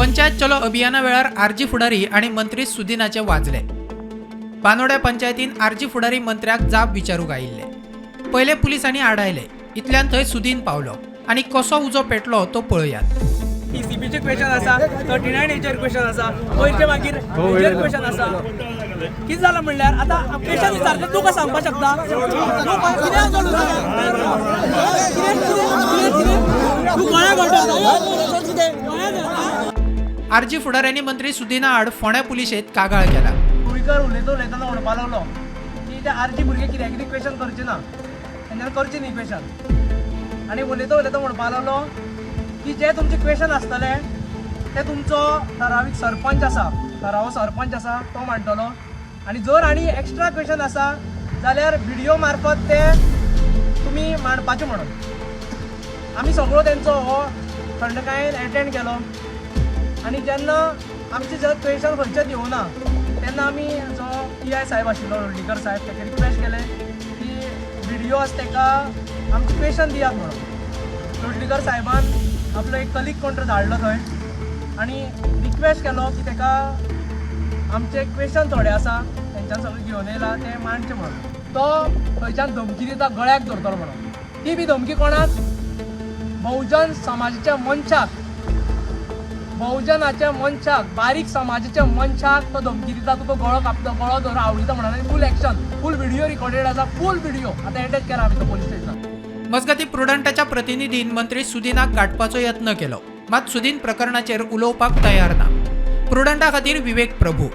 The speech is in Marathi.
पंचायत चलो अभियाना वेळार आरजी फुडारी आणि मंत्री सुदिनाचे वाजले। बानोड्या पंचायतीन आरजी फुडारी मंत्र्याक जाप विचारूंक आयिल्ले। पहिले पुलिसांनी आडायले, इतल्यान थंय सुदीन पावलो आणि कसो उजो पेटलो तो पळयात। टीसीपीचे क्वेश्चन आसा, 39 हेचेर क्वेश्चन आसा, वयरचे मागीर हेचेर क्वेश्चन आसा। कितें जालां म्हणल्यार आतां क्वेश्चन विचारता तूं कसो सांगपाक शकता? तूं गोळ्या घालता आरजी फुडाऱ्यांनी मंत्री सुदिना आड फोंड्या पुलिशेंत कागाळ केला। कुळीकर उलयतना म्हणपा लागलो की ते आरजी भुरगे कित्याक क्वेश्चन करचे ना, तेंच्यानी करचे न्ही क्वेश्चन। आनी उलयता म्हणपा लागलो की जे तुमचे क्वेश्चन आसतले ते तुमचो ठरावीक सरपंच आसा, ठरावो सरपंच आसा तो मांडटलो। आनी जर आनी एक्स्ट्रा क्वेश्चन आसा जाल्यार व्हिडिओ मार्फत ते तुमी मांडपाचे म्हणून। आमी सगळो तेंचो हो थंडकायेन एटेंड केलो आनी जेन्ना आमचे जर क्वेश्चन खंयचेच येवना तेन्ना आमी जो PI साहेब आशिल्लो लोटलीकर साहेब ताका रिक्वेस्ट केले की व्हिडिओ आसा ताका आमचे क्वेश्चन दियात म्हणून। लोटलीकर साहेबान आपलो एक कलीग कोण तरी धाडलो थंय आनी रिक्वेस्ट केलो की ताका आमचे क्वेश्चन थोडे आसा तेंच्यान सगळे घेवन येयला ते मांडचे म्हणून। तो थंयच्यान धमकी दिता गळ्याक धरतलो म्हणून। ती बी धमकी कोणाक? बहुजन समाजाच्या मनशाक, बहुजनाच्या मनशाक, बारीक समाजाच्या मनशाक तो धमकी दिता। तुका गळो कापता, गळो धर आवडीता म्हणून फूल एक्शन, फूल व्हिडिओ रिकॉर्डेड आसा, फूल व्हिडिओ आतां अटॅच केला आमी तो पोलीस स्टेशनात। मजगती प्रुडंटाच्या प्रतिनिधीन मंत्री सुदिनाक गाठपाचो यत्न केलो, मात सुदीन प्रकरणाचेर उलोवपाक तयार ना। प्रुडंटा खातीर विवेक प्रभू।